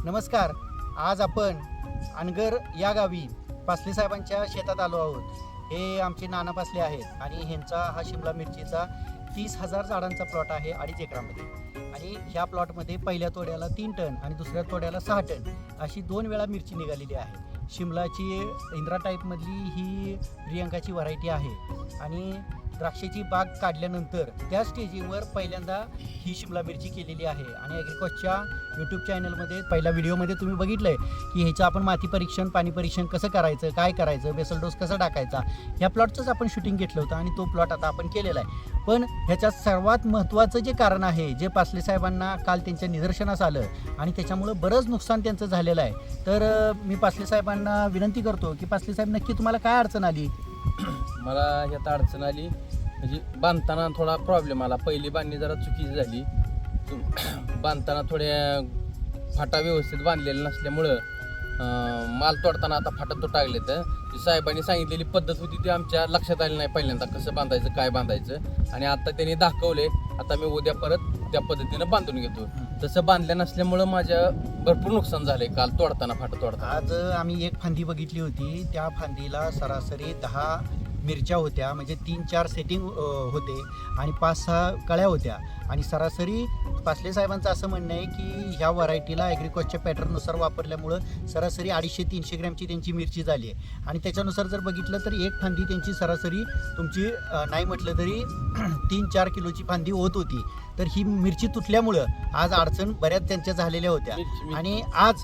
नमस्कार. आज आपण अनगर या गावी पासले साहेबांच्या शेतात आलो आहोत. हे आमचे नाना पासले आहेत आणि ह्यांचा हा शिमला मिरचीचा 30,000 झाडांचा प्लॉट आहे 2.5 एकरामध्ये. आणि ह्या प्लॉटमध्ये पहिल्या तोड्याला 3 टन आणि दुसऱ्या तोड्याला 6 टन अशी 2 वेळा मिरची निघालेली आहे. शिमलाची इंद्रा टाईपमधली ही प्रियंकाची व्हरायटी आहे. आणि द्राक्षाची बाग काढल्यानंतर त्या स्टेजीवर पहिल्यांदा ही शिमला मिरची केलेली आहे. आणि ॲग्रिकॉसच्या यूट्यूब चॅनलमध्ये पहिल्या व्हिडिओमध्ये तुम्ही बघितलं आहे की ह्याचं आपण माती परीक्षण, पाणी परीक्षण कसं करायचं, काय करायचं, बेसल डोस कसा टाकायचा, ह्या प्लॉटचंच आपण शूटिंग घेतलं होतं आणि तो प्लॉट आता आपण केलेला आहे. पण ह्याच्यात सर्वात महत्त्वाचं जे कारण आहे, जे पासले साहेबांना काल त्यांच्या निदर्शनास आलं आणि त्याच्यामुळं बरंच नुकसान त्यांचं झालेलं आहे. तर मी पासले साहेबांना विनंती करतो की पासले साहेब, नक्की तुम्हाला काय अडचण आली? मला ह्यात अडचण आली, म्हणजे बांधताना थोडा प्रॉब्लेम आला. पहिली बांधणी जरा चुकीची झाली. बांधताना थोड्या फाटा व्यवस्थित बांधलेल्या नसल्यामुळं माल तोडताना आता फाटा तो टाकले. तर साहेबांनी सांगितलेली पद्धत होती ती आमच्या लक्षात आली नाही पहिल्यांदा, कसं बांधायचं, काय बांधायचं. आणि आता त्यांनी दाखवले. आता मी उद्या परत त्या पद्धतीनं बांधून घेतो. तसं बांधल्या नसल्यामुळं माझ्या भरपूर नुकसान झाले काल तोडताना, फाटा तोडताना. आज आम्ही एक फांदी बघितली होती. त्या फांदीला सरासरी 10 मिरच्या होत्या, म्हणजे 3-4 सेटिंग होते आणि 5-6 कळ्या होत्या. आणि सरासरी पासले साहेबांचं असं म्हणणं आहे की ह्या व्हरायटीला ॲग्रिकॉसच्या पॅटर्ननुसार वापरल्यामुळं सरासरी 250-300 ग्रॅमची त्यांची मिरची झाली आहे. आणि त्याच्यानुसार जर बघितलं तर एक फांदी त्यांची सरासरी तुमची नाही म्हटलं तरी 3-4 किलोची फांदी होत होती. तर ही मिरची तुटल्यामुळं आज अडचण बऱ्याच त्यांच्या झालेल्या होत्या. आणि आज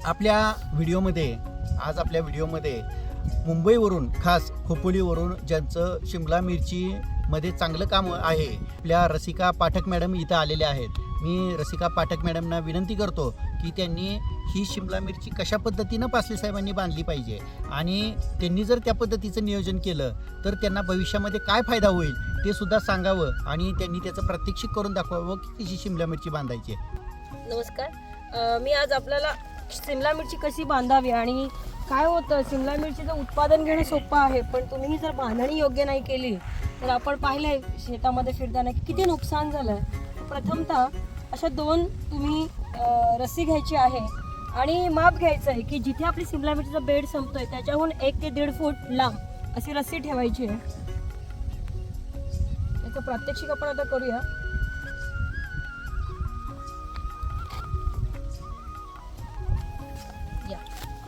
आपल्या व्हिडिओमध्ये मुंबईवरून, खास खोपोलीवरून ज्यांचं शिमला मिरचीमध्ये चांगलं काम आहे, आपल्या रसिका पाठक मॅडम इथं आलेल्या आहेत. मी रसिका पाठक मॅडमना विनंती करतो की त्यांनी ही शिमला मिरची कशा पद्धतीनं पासले साहेबांनी बांधली पाहिजे आणि त्यांनी जर त्या पद्धतीचं नियोजन केलं तर त्यांना भविष्यामध्ये काय फायदा होईल ते सुद्धा सांगावं आणि त्यांनी त्याचं प्रात्यक्षिक करून दाखवावं की कशी शिमला मिरची बांधायची. नमस्कार. मी आज आपल्याला शिमला मिरची कशी बांधावी आणि काय होतं, शिमला मिरचीचं उत्पादन घेणं सोपं आहे, पण तुम्ही जर बांधणी योग्य नाही केली तर आपण पाहिलंय शेतामध्ये फिरताना की किती नुकसान झालं. प्रथमतः अशा 2 तुम्ही रस्सी घ्यायची आहे आणि माप घ्यायचं आहे की जिथे आपली शिमला मिरचीचा बेड संपतोय त्याच्याहून 1 ते 1.5 फूट लांब अशी रस्सी ठेवायची आहे. याचं प्रात्यक्षिक आपण आता करूया.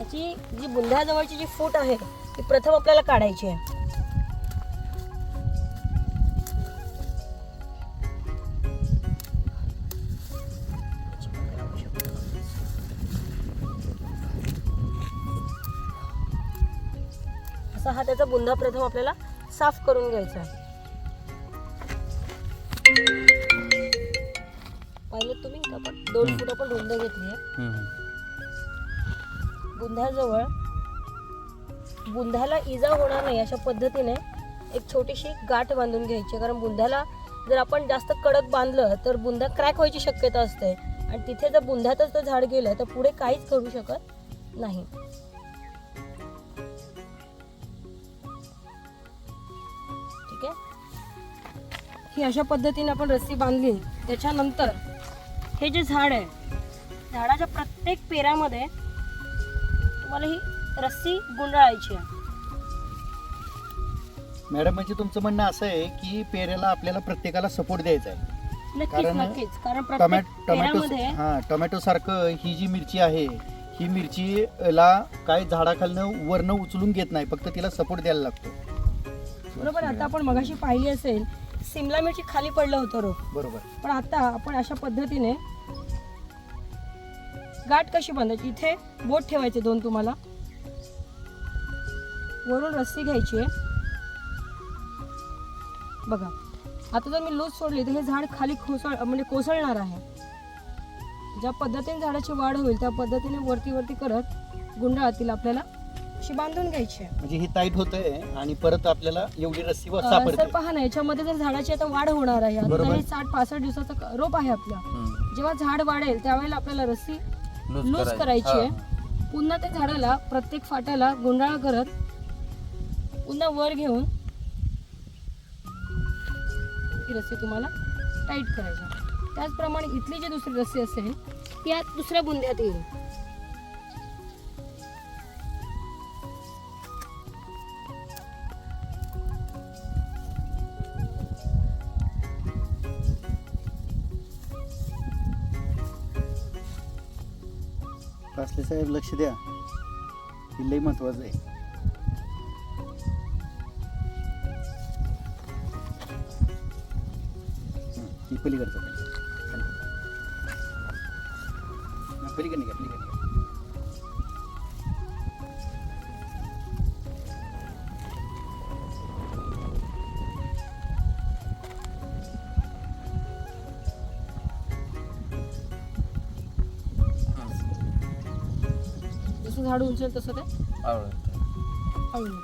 याची जी बुंध्याजवळची जी फूट आहे ती प्रथम आपल्याला काढायची आहे. असा हा त्याचा बुंधा प्रथम आपल्याला साफ करून घ्यायचा आहे. पाहिलं तुम्ही, आपण 2 फूट आपण रुंद घेतली आहे. बुंध्याजवळ बुंध्याला इजा होणार नाही अशा पद्धतीने एक छोटीशी गाठ बांधून घ्यायची. कारण बुंध्याला जर आपण जास्त कडक बांधलं तर बुंधा क्रॅक व्हायची शक्यता असते आणि तिथे जर बुंध्यातच तर झाड गेलं तर पुढे काहीच करू शकत नाही. ठीक आहे, ही अशा पद्धतीने आपण रस्सी बांधली. त्याच्यानंतर हे जे झाड आहे, झाडाच्या प्रत्येक पेरामध्ये तुम्हाला ही रस्सी गुंडाळायची आहे. मॅडम, म्हणजे तुमचं म्हणणं असं आहे की पेऱ्याला आपल्याला प्रत्येकाला सपोर्ट द्यायचा आहे. नक्कीच. कारण प्रत्येक टोमॅटो सारखं ही जी मिरची आहे, ही मिरचीला काय झाडाखालनं वरनं उचलून घेत नाही, फक्त तिला सपोर्ट द्यायला लागतो. बरोबर. आता आपण मगाशी पाहिली असेल शिमला मिरची खाली पडलं होतं रोप, बरोबर. पण आता आपण अशा पद्धतीने गाठ कशी बांधायची, इथे बोट ठेवायचे 2 तुम्हाला, वरून रस्सी घ्यायची आहे. बघा, आता जर मी लूज सोडली तर हे झाड खाली कोसळणार आहे. ज्या पद्धतीने झाडाची वाढ होईल त्या पद्धतीने वरती करत गुंडाळातील आपल्याला अशी बांधून घ्यायची आहे. म्हणजे ही टाईट होतंय आणि परत आपल्याला एवढी रस्सी सापडते. सर पहा ना, याच्यामध्ये जर झाडाची आता वाढ होणार आहे. आता हे 60-65 दिवसाचा रोप आहे आपला. जेव्हा झाड वाढेल त्यावेळेला आपल्याला रस्सी लूज करायची आहे. पुन्हा त्या झाडाला प्रत्येक फाट्याला गुंडाळा करत पुन्हा वर घेऊन ही रस्सी तुम्हाला टाईट करायची. त्याचप्रमाणे इथली जी दुसरी रस्सी असेल या दुसऱ्या बुंद्यात येईल. पासले साहेब लक्ष द्या, हे लई महत्वाचं आहे. ही पलीकडचं पलीकडे घ्या, पलीकडे घ्या. जसं झाड उंचेल तसं ते आवडत. हळू.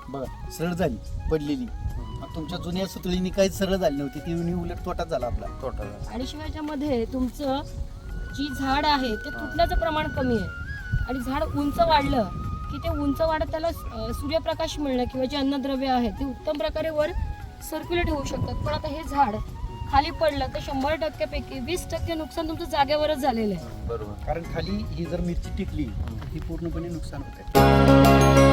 बघा सरळ झाली पडलेली. आणि तुमच्या जुन्या सुतळीनी काहीच सरळ झाली नव्हती, ती उलट तोटाच झाला आपला. तोटा. आणि शिवाय याच्यामध्ये तुमचं जी झाड आहे ते तुटण्याचं प्रमाण कमी आहे. आणि झाड उंच वाढलं की ते उंच वाढत त्याला सूर्यप्रकाश मिळणं किंवा जे अन्नद्रव्य आहे ते उत्तम प्रकारे वर सर्क्युलेट होऊ शकतात. पण आता हे झाड खाली पडलं तर 100% पैकी 20% नुकसान तुमचं जागेवरच झालेलं आहे. बरोबर. कारण खाली ही जर मिरची टिकली ही पूर्णपणे नुकसान होते.